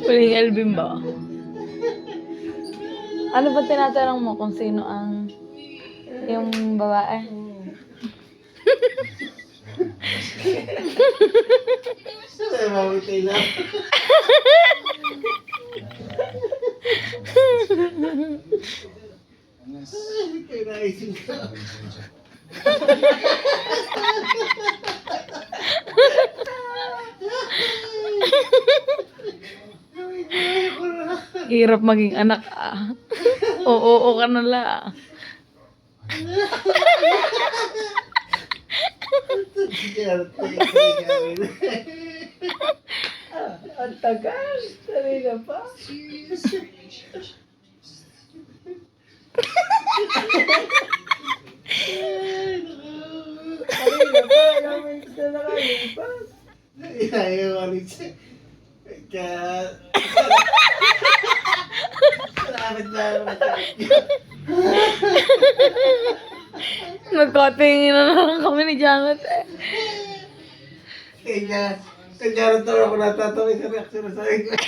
Huling Elvin ba? Ano ba tinatanong mo kung sino ang yung babae? Sana mamutay na. Kaya naisip ko. Hirap maging anak ah. Oo ka na lang. Ang tagal. Sanay na pa. Kanina pa. Namin kita nakalipas. Ayaw ko rin siya. Kaya... Salamat na naman sa inyo. Nagkatingin na lang kami ni Janet eh. Kaya na to ako natatawin sa reaksyon sa inyo.